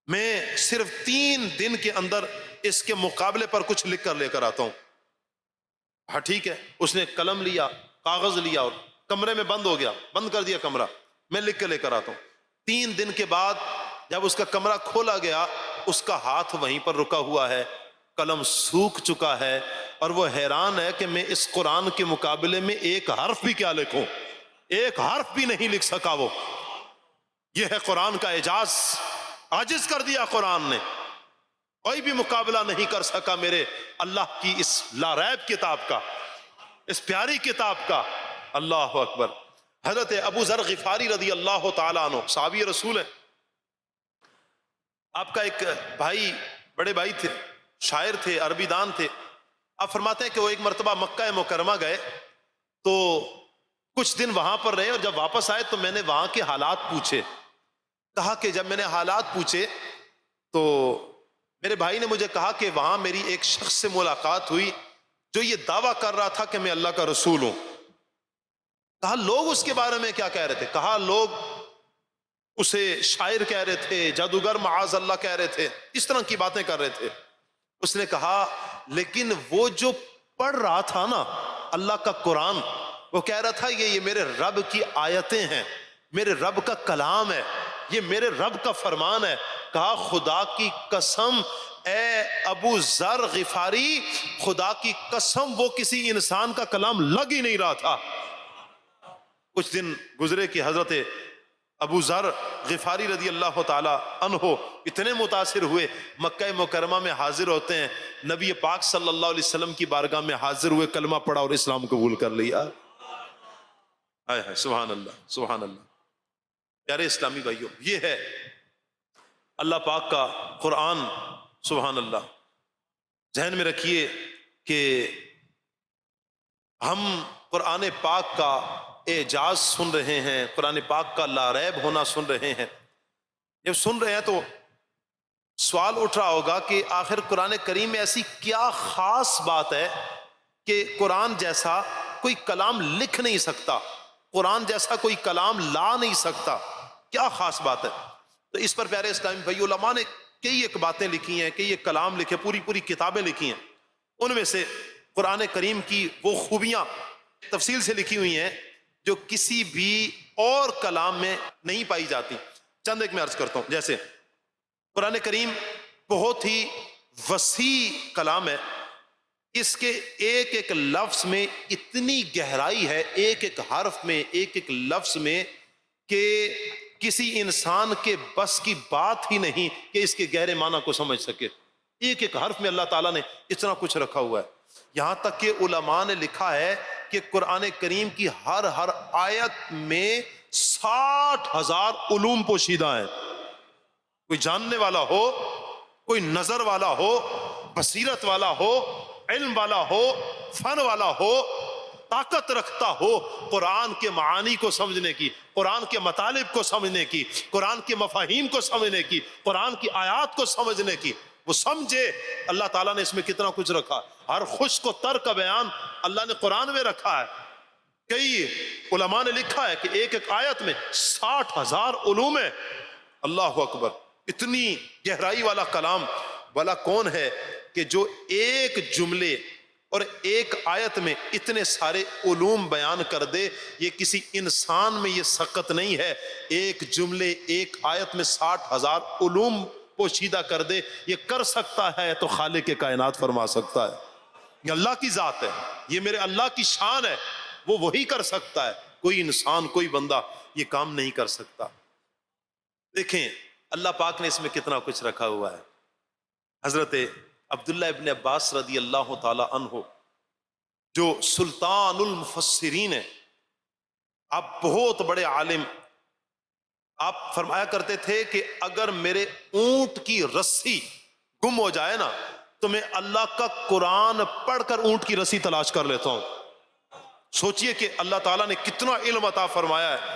میں صرف 3 دن کے اندر اس کے مقابلے پر کچھ لکھ کر لے کر آتا ہوں۔ ہاں ٹھیک ہے، اس نے قلم لیا، کاغذ لیا اور کمرے میں بند ہو گیا، بند کر دیا کمرہ، میں لکھ کے لے کر آتا ہوں۔ 3 دن کے بعد جب اس کا کمرہ کھولا گیا، اس کا ہاتھ وہیں پر رکا ہوا ہے، قلم سوکھ چکا ہے، اور وہ حیران ہے کہ میں اس قرآن کے مقابلے میں ایک حرف بھی کیا لکھوں، ایک حرف بھی نہیں لکھ سکا وہ۔ یہ ہے قرآن کا اعجاز، عاجز کر دیا قرآن نے، کوئی بھی مقابلہ نہیں کر سکا میرے اللہ کی اس لاریب کتاب کا، اس پیاری کتاب کا۔ اللہ اکبر۔ حضرت ابو ذر غفاری رضی اللہ تعالیٰ عنہ صحابی رسول ہے، آپ کا ایک بھائی، بڑے بھائی تھے، شاعر تھے، عربی دان تھے. آپ فرماتے ہیں کہ وہ ایک مرتبہ مکہ مکرمہ گئے تو کچھ دن وہاں پر رہے، اور جب واپس آئے تو میں نے وہاں کے حالات پوچھے. کہا کہ جب میں نے حالات پوچھے تو میرے بھائی نے مجھے کہا کہ وہاں میری ایک شخص سے ملاقات ہوئی جو یہ دعویٰ کر رہا تھا کہ میں اللہ کا رسول ہوں. کہا لوگ اس کے بارے میں کیا کہہ رہے تھے؟ کہا لوگ اسے شاعر کہہ رہے تھے، جادوگر معاذ اللہ کہہ رہے تھے، اس طرح کی باتیں کر رہے تھے. اس نے کہا لیکن وہ جو پڑھ رہا تھا نا اللہ کا قرآن، وہ کہہ رہا تھا یہ میرے رب کی آیتیں ہیں، میرے رب کا کلام ہے، یہ میرے رب کا فرمان ہے. کہا خدا کی قسم اے ابو ذر غفاری، خدا کی قسم وہ کسی انسان کا کلام لگ ہی نہیں رہا تھا. کچھ دن گزرے کہ حضرت ابو ذر غفاری رضی اللہ تعالی عنہ اتنے متاثر ہوئے، مکہ مکرمہ میں حاضر ہوتے ہیں، نبی پاک صلی اللہ علیہ وسلم کی بارگاہ میں حاضر ہوئے، کلمہ پڑھا اور اسلام قبول کر لیا. ہائے ہائے، سبحان اللہ سبحان اللہ. پیارے اسلامی بھائیوں، یہ ہے اللہ پاک کا قرآن. سبحان اللہ. ذہن میں رکھیے کہ ہم قرآن پاک کا اعجاز سن رہے ہیں، قرآن پاک کا لا ریب ہونا سن رہے ہیں. جب سن رہے ہیں تو سوال اٹھ رہا ہوگا کہ آخر قرآن کریم میں ایسی کیا خاص بات ہے کہ قرآن جیسا کوئی کلام لکھ نہیں سکتا، قرآن جیسا کوئی کلام لا نہیں سکتا، کیا خاص بات ہے؟ تو اس پر پیارے اسلامی بھائی علماء نے کئی ایک باتیں لکھی ہیں، کئی ایک کلام لکھے، پوری کتابیں لکھی ہیں. ان میں سے قرآن کریم کی وہ خوبیاں تفصیل سے لکھی ہوئی ہیں جو کسی بھی اور کلام میں نہیں پائی جاتی. چند ایک میں عرض کرتا ہوں. جیسے قرآن کریم بہت ہی وسیع کلام ہے، اس کے ایک ایک لفظ میں اتنی گہرائی ہے، ایک ایک حرف میں، ایک ایک لفظ میں، کہ کسی انسان کے بس کی بات ہی نہیں کہ اس کے گہرے معنی کو سمجھ سکے. ایک ایک حرف میں اللہ تعالیٰ نے اتنا کچھ رکھا ہوا ہے. یہاں تک کہ علماء نے لکھا ہے کہ قرآن کریم کی ہر آیت میں 60,000 علوم پوشیدہ ہیں. کوئی جاننے والا ہو، کوئی نظر والا ہو، بصیرت والا ہو، علم والا ہو، فن والا ہو، طاقت رکھتا ہو قرآن کے معانی کو سمجھنے کی، قرآن کے مطالب کو سمجھنے کی، قرآن کے مفاہیم کو سمجھنے کی، قرآن کی آیات کو سمجھنے کی، وہ سمجھے. اللہ تعالیٰ نے اس میں کتنا کچھ رکھا. ہر خشک و تر کا بیان اللہ نے قرآن میں رکھا ہے. کئی علماء نے لکھا ہے کہ ایک ایک آیت میں 60,000 علوم ہے. اللہ اکبر. اتنی گہرائی والا کلام والا کون ہے کہ جو ایک جملے اور ایک آیت میں اتنے سارے علوم بیان کر دے؟ یہ کسی انسان میں یہ سقط نہیں ہے. ایک جملے ایک آیت میں 60,000 علوم پوشیدہ کر دے. یہ کر سکتا ہے تو خالق کائنات فرما سکتا ہے. یہ اللہ کی ذات ہے، یہ میرے اللہ کی شان ہے، وہ وہی کر سکتا ہے. کوئی انسان، کوئی بندہ یہ کام نہیں کر سکتا. دیکھیں اللہ پاک نے اس میں کتنا کچھ رکھا ہوا ہے. حضرت عبداللہ ابن عباس رضی اللہ تعالی عنہ جو سلطان المفسرین ہیں، آپ بہت بڑے عالم، آپ فرمایا کرتے تھے کہ اگر میرے اونٹ کی رسی گم ہو جائے نا تو میں اللہ کا قرآن پڑھ کر اونٹ کی رسی تلاش کر لیتا ہوں. سوچئے کہ اللہ تعالیٰ نے کتنا علم عطا فرمایا ہے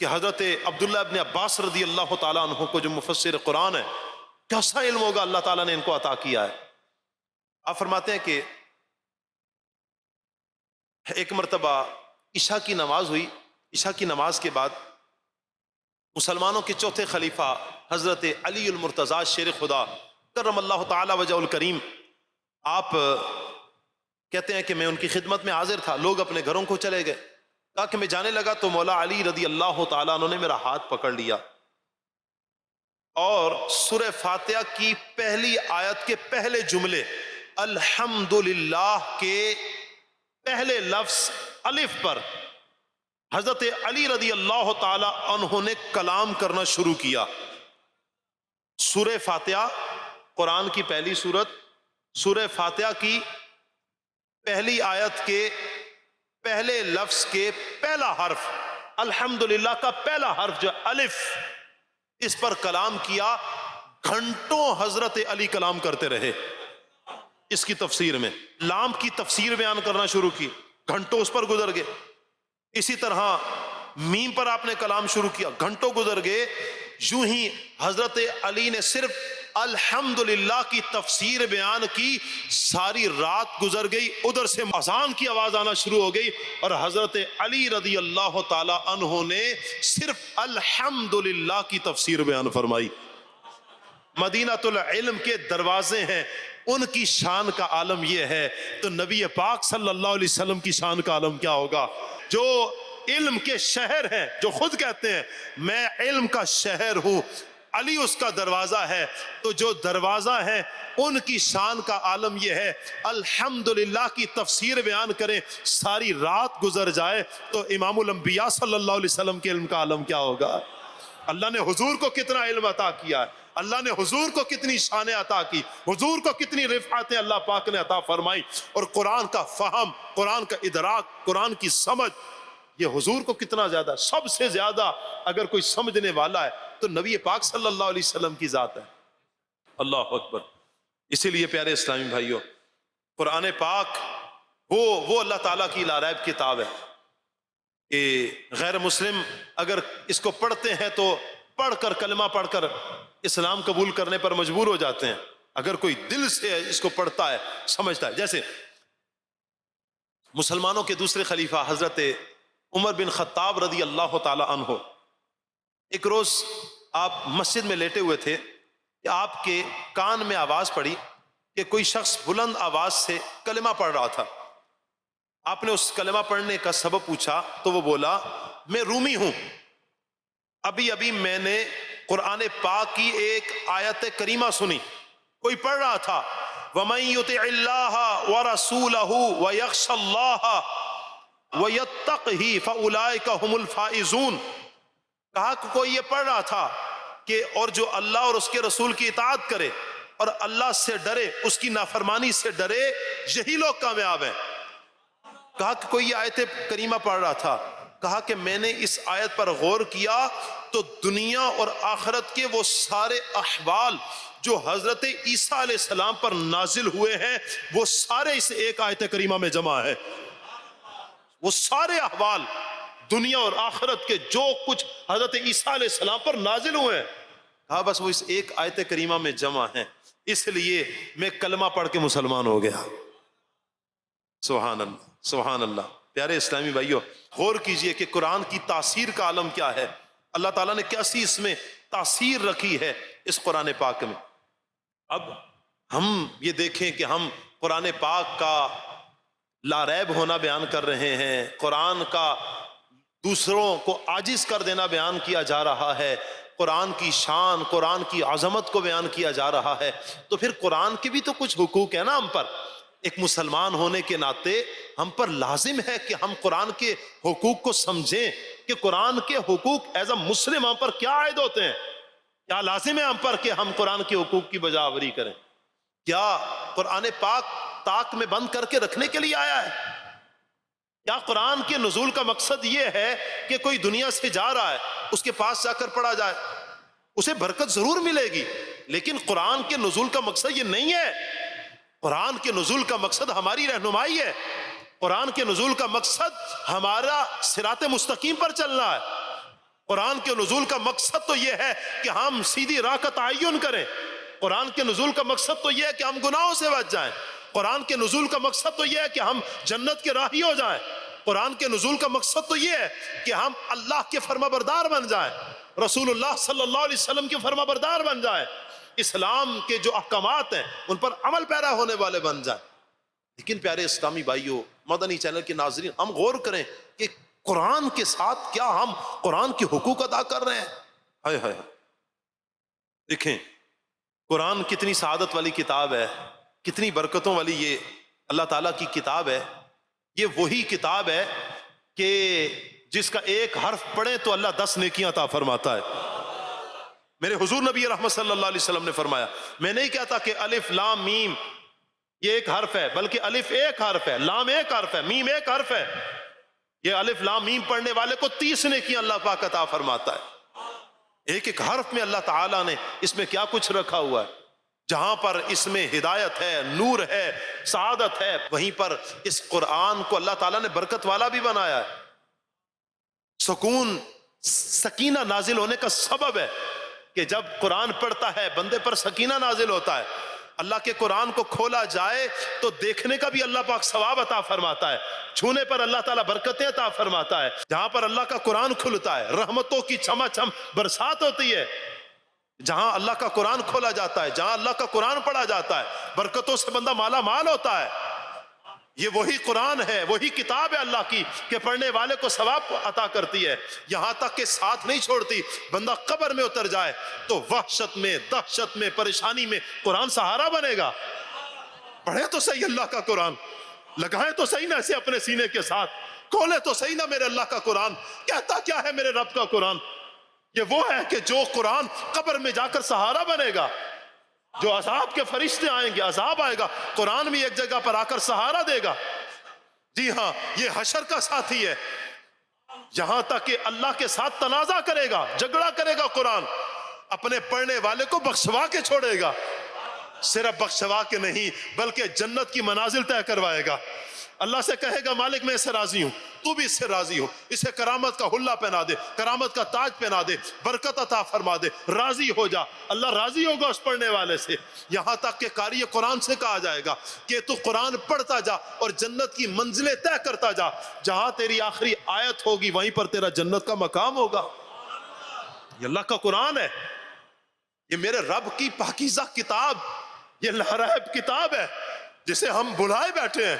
کہ حضرت عبداللہ ابن عباس رضی اللہ تعالیٰ عنہ کو جو مفسر قرآن ہے، کیسا علم ہوگا اللہ تعالیٰ نے ان کو عطا کیا ہے. آپ فرماتے ہیں کہ ایک مرتبہ عشاء کی نماز ہوئی. عشاء کی نماز کے بعد مسلمانوں کے چوتھے خلیفہ حضرت علی المرتضیٰ شیر خدا کرم اللہ تعالی وجہ الکریم، آپ کہتے ہیں کہ میں ان کی خدمت میں حاضر تھا. لوگ اپنے گھروں کو چلے گئے. کہا کہ میں جانے لگا تو مولا علی رضی اللہ تعالیٰ عنہ نے میرا ہاتھ پکڑ لیا اور سورہ فاتحہ کی پہلی آیت کے پہلے جملے الحمدللہ کے پہلے لفظ الف پر حضرت علی رضی اللہ تعالی عنہ نے کلام کرنا شروع کیا. سورہ فاتحہ قرآن کی پہلی سورت، سورہ فاتحہ کی پہلی آیت کے پہلے لفظ کے پہلا حرف الحمدللہ کا پہلا حرف جو الف، اس پر کلام کیا. گھنٹوں حضرت علی کلام کرتے رہے اس کی تفسیر میں، لام کی تفسیر بیان کرنا شروع کی، گھنٹوں اس پر گزر گئے. اسی طرح میم پر آپ نے کلام شروع کیا، گھنٹوں گزر گئے. یوں ہی حضرت علی نے صرف الحمدللہ کی تفسیر بیان کی، ساری رات گزر گئی. ادھر سے اذان کی آواز آنا شروع ہو گئی اور حضرت علی رضی اللہ تعالی عنہ نے صرف الحمدللہ کی تفسیر بیان فرمائی. مدینۃ العلم کے دروازے ہیں، ان کی شان کا عالم یہ ہے، تو نبی پاک صلی اللہ علیہ وسلم کی شان کا عالم کیا ہوگا؟ جو علم کے شہر ہیں، جو خود کہتے ہیں میں علم کا شہر ہوں، علی اس کا دروازہ ہے. تو جو دروازہ ہے ان کی شان کا عالم یہ ہے، الحمدللہ کی تفسیر بیان کریں، ساری رات گزر جائے تو امام الانبیاء صلی اللہ علیہ وسلم کے علم کا عالم کیا ہوگا؟ اللہ نے حضور کو کتنا علم عطا کیا ہے، اللہ نے حضور کو کتنی شانیں عطا کی، حضور کو کتنی رفعتیں اللہ پاک نے عطا فرمائی. اور قرآن کا فہم، قرآن کا ادراک، قرآن کی سمجھ، یہ حضور کو کتنا زیادہ، سب سے زیادہ اگر کوئی سمجھنے والا ہے تو نبی پاک صلی اللہ علیہ وسلم کی ذات ہے. اللہ اکبر. اسی لیے پیارے اسلامی بھائیوں، قرآن پاک وہ اللہ تعالیٰ کی لا ریب کتاب ہے کہ غیر مسلم اگر اس کو پڑھتے ہیں تو پڑھ کر، کلمہ پڑھ کر اسلام قبول کرنے پر مجبور ہو جاتے ہیں، اگر کوئی دل سے اس کو پڑھتا ہے، سمجھتا ہے. جیسے مسلمانوں کے دوسرے خلیفہ حضرت عمر بن خطاب رضی اللہ تعالی عنہ، ایک روز آپ مسجد میں لیٹے ہوئے تھے کہ آپ کے کان میں آواز پڑی کہ کوئی شخص بلند آواز سے کلمہ پڑھ رہا تھا. آپ نے اس کلمہ پڑھنے کا سبب پوچھا تو وہ بولا میں رومی ہوں، ابھی میں نے قرآن پاک کی ایک آیت کریمہ سنی، کوئی پڑھ رہا تھا وَمَن يُطِعِ اللَّهَ وَرَسُولَهُ وَيَخْشَ اللَّهَ وَيَتَّقْهِ فَأُولَئِكَ هُمُ الْفَائِزُونَ. کہا کہ کوئی یہ پڑھ رہا تھا کہ اور جو اللہ اور اس کے رسول کی اطاعت کرے اور اللہ سے ڈرے، اس کی نافرمانی سے ڈرے، یہی لوگ کامیاب ہیں. کہا کہ کوئی یہ آیت کریمہ پڑھ رہا تھا، کہا کہ میں نے اس آیت پر غور کیا تو دنیا اور آخرت کے وہ سارے احوال جو حضرت عیسیٰ علیہ السلام پر نازل ہوئے ہیں وہ سارے اس ایک آیت کریمہ میں جمع ہے. وہ سارے احوال دنیا اور آخرت کے جو کچھ حضرت عیسیٰ علیہ السلام پر نازل ہوئے ہیں، کہا بس وہ اس ایک آیت کریمہ میں جمع ہیں، اس لیے میں کلمہ پڑھ کے مسلمان ہو گیا. سبحان اللہ، سبحان اللہ. پیارے اسلامی بھائیوں، غور کیجئے کہ قرآن کی تاثیر کا عالم کیا ہے، اللہ تعالیٰ نے کیسی اس میں تاثیر رکھی ہے اس قرآن پاک میں. اب ہم یہ دیکھیں کہ ہم قرآن پاک کا لا ریب ہونا بیان کر رہے ہیں، قرآن کا دوسروں کو عاجز کر دینا بیان کیا جا رہا ہے، قرآن کی شان، قرآن کی عظمت کو بیان کیا جا رہا ہے، تو پھر قرآن کے بھی تو کچھ حقوق ہیں نا ہم پر. ایک مسلمان ہونے کے ناطے ہم پر لازم ہے کہ ہم قرآن کے حقوق کو سمجھیں کہ قرآن کے حقوق ایز اے مسلم ہم پر کیا عائد ہوتے ہیں. کیا لازم ہے ہم پر کہ ہم قرآن کے حقوق کی بجا آوری کریں؟ کیا قرآن پاک طاق میں بند کر کے رکھنے کے لیے آیا ہے؟ کیا قرآن کے نزول کا مقصد یہ ہے کہ کوئی دنیا سے جا رہا ہے اس کے پاس جا کر پڑھا جائے؟ اسے برکت ضرور ملے گی، لیکن قرآن کے نزول کا مقصد یہ نہیں ہے. قرآن کے نزول کا مقصد ہماری رہنمائی ہے، قرآن کے نزول کا مقصد ہمارا صراط مستقیم پر چلنا ہے. قرآن کے نزول کا مقصد تو یہ ہے کہ ہم سیدھی راہ کا تعین کریں. قرآن کے نزول کا مقصد تو یہ ہے کہ ہم گناہوں سے بچ جائیں. قرآن کے نزول کا مقصد تو یہ ہے کہ ہم جنت کے راہی ہو جائیں. قرآن کے نزول کا مقصد تو یہ ہے کہ ہم اللہ کے فرما بردار بن جائیں، رسول اللہ صلی اللہ علیہ وسلم کے فرما بردار بن جائیں، اسلام کے جو احکامات ہیں ان پر عمل پیرا ہونے والے بن جائیں. لیکن پیارے اسلامی بھائیوں، مدنی چینل کے ناظرین، ہم غور کریں کہ قرآن کے ساتھ کیا ہم قرآن کے حقوق ادا کر رہے ہیں؟ ہائے ہائے، دیکھیں قرآن کتنی سعادت والی کتاب ہے، کتنی برکتوں والی یہ اللہ تعالیٰ کی کتاب ہے. یہ وہی کتاب ہے کہ جس کا ایک حرف پڑھیں تو اللہ 10 نیکیاں عطا فرماتا ہے. میرے حضور نبی رحمت صلی اللہ علیہ وسلم نے فرمایا، میں نہیں کہتا کہ الف لام میم یہ ایک حرف ہے، بلکہ الف ایک حرف ہے، لام ایک حرف ہے، میم ایک حرف ہے. یہ الف لام میم پڑھنے والے کو 30 نیکیاں اللہ پاک عطا فرماتا ہے. ایک ایک حرف میں اللہ تعالیٰ نے اس میں کیا کچھ رکھا ہوا ہے. جہاں پر اس میں ہدایت ہے، نور ہے، سعادت ہے، وہیں پر اس قرآن کو اللہ تعالیٰ نے برکت والا بھی بنایا ہے. سکون، سکینہ نازل ہونے کا سبب ہے کہ جب قرآن پڑھتا ہے بندے پر سکینہ نازل ہوتا ہے. اللہ کے قرآن کو کھولا جائے تو دیکھنے کا بھی اللہ پاک ثواب عطا فرماتا ہے، چھونے پر اللہ تعالیٰ برکتیں عطا فرماتا ہے. جہاں پر اللہ کا قرآن کھلتا ہے رحمتوں کی چھما چھم برسات ہوتی ہے. جہاں اللہ کا قرآن کھولا جاتا ہے، جہاں اللہ کا قرآن پڑھا جاتا ہے، برکتوں سے بندہ مالا مال ہوتا ہے. یہ وہی قرآن ہے، وہی کتاب ہے اللہ کی کہ پڑھنے والے کو ثواب عطا کرتی ہے. یہاں تک کہ ساتھ نہیں چھوڑتی. بندہ قبر میں اتر جائے تو وحشت میں، دہشت میں، پریشانی میں قرآن سہارا بنے گا. پڑھے تو صحیح اللہ کا قرآن، لگائے تو صحیح نہ اسے اپنے سینے کے ساتھ، کھولے تو صحیح نہ میرے اللہ کا قرآن. کہتا کیا ہے میرے رب کا قرآن؟ یہ وہ ہے کہ جو قرآن قبر میں جا کر سہارا بنے گا. جو عذاب کے فرشتے آئیں گے، عذاب آئے گا، قرآن بھی ایک جگہ پر آ کر سہارا دے گا. جی ہاں، یہ حشر کا ساتھی ہے. یہاں تک کہ اللہ کے ساتھ تنازع کرے گا، جھگڑا کرے گا. قرآن اپنے پڑھنے والے کو بخشوا کے چھوڑے گا. صرف بخشوا کے نہیں بلکہ جنت کی منازل طے کروائے گا. اللہ سے کہے گا مالک میں اس سے راضی ہوں، تو بھی اس سے راضی ہو، اسے کرامت کا حلہ پہنا دے، کرامت کا تاج پہنا دے، برکت عطا فرما دے، راضی ہو جا. اللہ راضی ہوگا اس پڑھنے والے سے. یہاں تک کہ قاری قرآن سے کہا جائے گا کہ تو قرآن پڑھتا جا اور جنت کی منزلیں طے کرتا جا. جہاں تیری آخری آیت ہوگی وہیں پر تیرا جنت کا مقام ہوگا. یہ اللہ کا قرآن ہے، یہ میرے رب کی پاکیزہ کتاب، یہ لاریب کتاب ہے جسے ہم بلائے بیٹھے ہیں،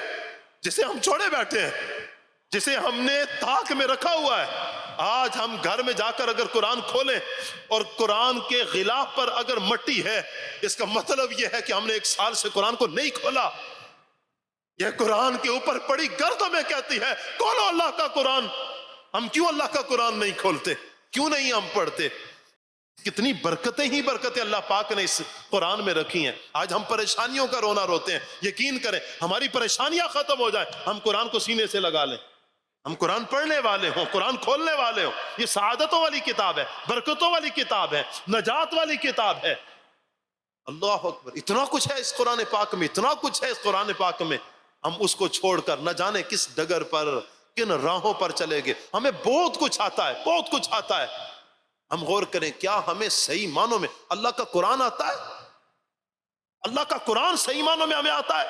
جسے ہم چھوڑے بیٹھے ہیں، جسے ہم نے تاک میں رکھا ہوا ہے. آج ہم گھر میں جا کر اگر قرآن کھولیں اور قرآن کے غلاف پر اگر مٹی ہے، اس کا مطلب یہ ہے کہ ہم نے 1 سال سے قرآن کو نہیں کھولا. یہ قرآن کے اوپر پڑی گرد ہمیں کہتی ہے کھولو اللہ کا قرآن. ہم کیوں اللہ کا قرآن نہیں کھولتے؟ کیوں نہیں ہم پڑھتے؟ کتنی برکتیں ہی برکتیں اللہ پاک نے اس قرآن میں رکھی ہیں. آج ہم پریشانیوں کا رونا روتے ہیں. یقین کریں ہماری پریشانیاں ختم ہو جائیں، ہم قرآن کو سینے سے لگا لیں، ہم قرآن پڑھنے والے ہوں، قرآن کھولنے والے ہوں. یہ سعادتوں والی کتاب ہے، برکتوں والی کتاب ہے، نجات والی کتاب ہے. اللہ اکبر. اتنا کچھ ہے اس قرآن پاک میں، اتنا کچھ ہے اس قرآن پاک میں. ہم اس کو چھوڑ کر نہ جانے کس ڈگر پر، کن راہوں پر چلے گئے. ہمیں بہت کچھ آتا ہے، بہت کچھ آتا ہے. ہم غور کریں کیا ہمیں صحیح معنوں میں اللہ کا قرآن آتا ہے؟ اللہ کا قرآن صحیح معنوں میں ہمیں آتا ہے؟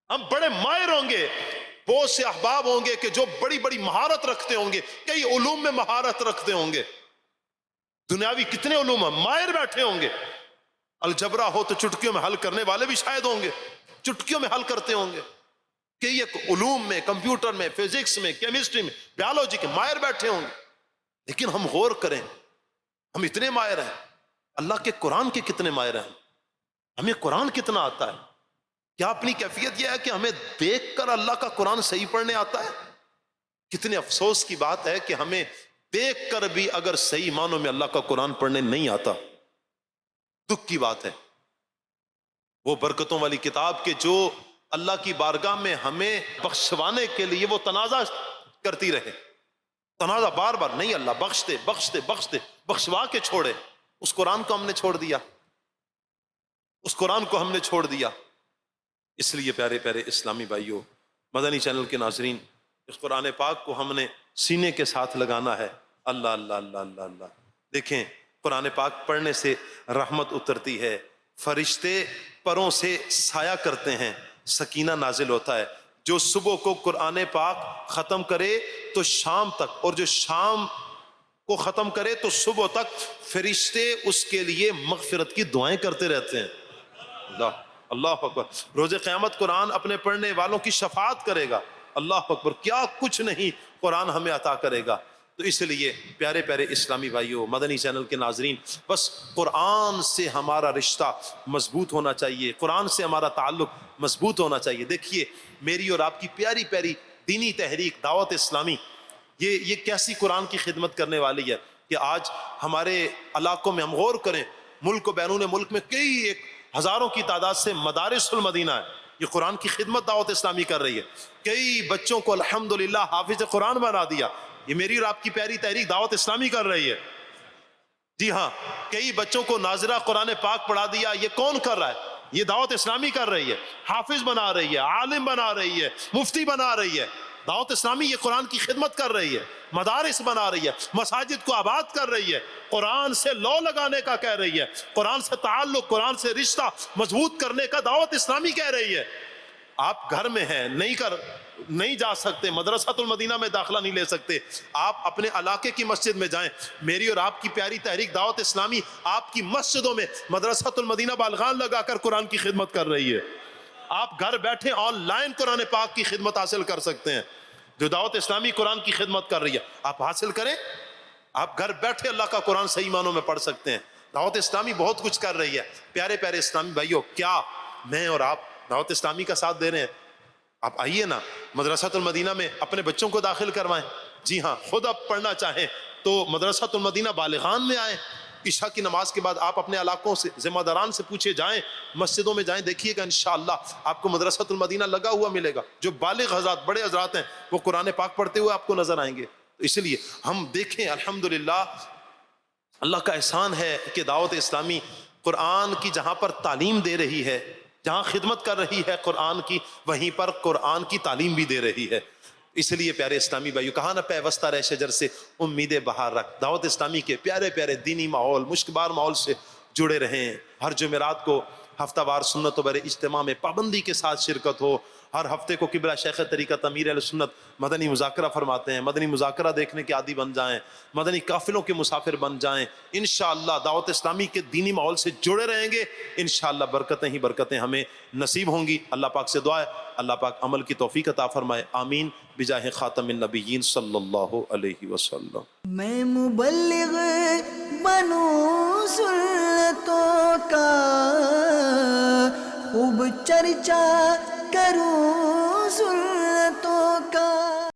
ہم بڑے ماہر ہوں گے، بہت سے احباب ہوں گے کہ جو بڑی بڑی مہارت رکھتے ہوں گے، کئی علوم میں مہارت رکھتے ہوں گے. دنیاوی کتنے علوم ہیں، ماہر بیٹھے ہوں گے. الجبرا ہو تو چٹکیوں میں حل کرنے والے بھی شاید ہوں گے، چٹکیوں میں حل کرتے ہوں گے. کئی ایک علوم میں، کمپیوٹر میں، فزکس میں، کیمسٹری میں، بیالوجی کے ماہر بیٹھے ہوں گے. لیکن ہم غور کریں ہم اتنے ماہر ہیں، اللہ کے قرآن کے کتنے ماہر ہیں؟ ہمیں قرآن کتنا آتا ہے؟ کیا اپنی کیفیت یہ ہے کہ ہمیں دیکھ کر اللہ کا قرآن صحیح پڑھنے آتا ہے؟ کتنے افسوس کی بات ہے کہ ہمیں دیکھ کر بھی اگر صحیح معنوں میں اللہ کا قرآن پڑھنے نہیں آتا. دکھ کی بات ہے. وہ برکتوں والی کتاب کے جو اللہ کی بارگاہ میں ہمیں بخشوانے کے لیے وہ تنازع کرتی رہے، تنازع بار بار، نہیں اللہ بخش دے بخش دے بخش دے، بخشوا کے چھوڑے. اس قرآن کو ہم نے چھوڑ دیا، اس قرآن کو ہم نے چھوڑ دیا. اس لیے پیارے پیارے اسلامی بھائیوں، مدنی چینل کے ناظرین، اس قرآن پاک کو ہم نے سینے کے ساتھ لگانا ہے. اللہ اللہ اللہ اللہ اللہ. دیکھیں قرآن پاک پڑھنے سے رحمت اترتی ہے، فرشتے پروں سے سایہ کرتے ہیں، سکینہ نازل ہوتا ہے. جو صبح کو قرآن پاک ختم کرے تو شام تک، اور جو شام کو ختم کرے تو صبح تک فرشتے اس کے لیے مغفرت کی دعائیں کرتے رہتے ہیں. اللہ اللہ اکبر. روز قیامت قرآن اپنے پڑھنے والوں کی شفاعت کرے گا. اللہ اکبر. کیا کچھ نہیں قرآن ہمیں عطا کرے گا. تو اس لیے پیارے پیارے اسلامی بھائیوں، مدنی چینل کے ناظرین، بس قرآن سے ہمارا رشتہ مضبوط ہونا چاہیے، قرآن سے ہمارا تعلق مضبوط ہونا چاہیے. دیکھیے میری اور آپ کی پیاری پیاری دینی تحریک دعوت اسلامی یہ کیسی قرآن کی خدمت کرنے والی ہے کہ آج ہمارے علاقوں میں ہم غور کریں، ملک و بیرون ملک میں کئی ایک ہزاروں کی تعداد سے مدارس المدینہ ہے. یہ قرآن کی خدمت دعوت اسلامی کر رہی ہے. کئی بچوں کو الحمدللہ حافظ قرآن بنا دیا. یہ میری اور آپ کی پیاری تحریک دعوت اسلامی کر رہی ہے. جی ہاں، کئی بچوں کو ناظرہ قرآن پاک پڑھا دیا. یہ کون کر رہا ہے؟ یہ دعوت اسلامی کر رہی ہے. حافظ بنا رہی ہے، عالم بنا رہی ہے، مفتی بنا رہی ہے. دعوت اسلامی یہ قرآن کی خدمت کر رہی ہے، مدارس بنا رہی ہے، مساجد کو آباد کر رہی ہے، قرآن سے لو لگانے کا کہہ رہی ہے، قرآن سے تعلق، قرآن سے رشتہ مضبوط کرنے کا دعوت اسلامی کہہ رہی ہے. آپ گھر میں ہیں، نہیں جا سکتے، مدرسۃ المدینہ میں داخلہ نہیں لے سکتے، آپ اپنے علاقے کی مسجد میں جائیں. میری اور آپ کی پیاری تحریک دعوت اسلامی آپ کی مسجدوں میں مدرسۃ المدینہ بالغان لگا کر قرآن کی خدمت کر رہی ہے. آپ گھر بیٹھے آن لائن قرآن پاک کی خدمت حاصل کر سکتے ہیں. جو دعوت اسلامی قرآن کی خدمت کر رہی ہے آپ حاصل کریں. آپ گھر بیٹھے اللہ کا قرآن صحیح معنوں میں پڑھ سکتے ہیں. دعوت اسلامی بہت کچھ کر رہی ہے. پیارے پیارے اسلامی بھائیوں، کیا میں اور آپ دعوت اسلامی کا ساتھ دے رہے ہیں؟ آپ آئیے نا مدرسۃ المدینہ میں اپنے بچوں کو داخل کروائیں. جی ہاں، خود آپ پڑھنا چاہیں تو مدرسۃ المدینہ بالغان میں آئیں. عشاء کی نماز کے بعد آپ اپنے علاقوں سے ذمہ داران سے پوچھے جائیں، مسجدوں میں جائیں، دیکھیے گا انشاءاللہ آپ کو مدرسۃ المدینہ لگا ہوا ملے گا. جو بالغ حضرات، بڑے حضرات ہیں، وہ قرآن پاک پڑھتے ہوئے آپ کو نظر آئیں گے. تو اس لیے ہم دیکھیں، الحمدللہ اللہ کا احسان ہے کہ دعوت اسلامی قرآن کی جہاں پر تعلیم دے رہی ہے، جہاں خدمت کر رہی ہے قرآن کی، وہیں پر قرآن کی تعلیم بھی دے رہی ہے. اس لیے پیارے اسلامی بھائیو، کہا نا پیوستہ رہ شجر سے امید بہار رکھ. دعوت اسلامی کے پیارے پیارے دینی ماحول، مشکبار ماحول سے جڑے رہیں. ہر جمعرات کو ہفتہ وار سنت و بر اجتماع میں پابندی کے ساتھ شرکت ہو. ہر ہفتے کو قبلہ شیخ طریقت امیر اہل سنت مدنی مذاکرہ فرماتے ہیں. مدنی مذاکرہ دیکھنے کے عادی بن جائیں، مدنی قافلوں کے مسافر بن جائیں. انشاءاللہ دعوت اسلامی کے دینی ماحول سے جڑے رہیں گے، انشاءاللہ برکتیں ہی برکتیں ہمیں نصیب ہوں گی. اللہ پاک سے دعا ہے اللہ پاک عمل کی توفیق عطا فرمائے. آمین بجاہ خاتم النبیین صلی اللہ علیہ وسلم. میں مبلغ بنوں سنتوں کا، خوب چرچا کروں سنتوں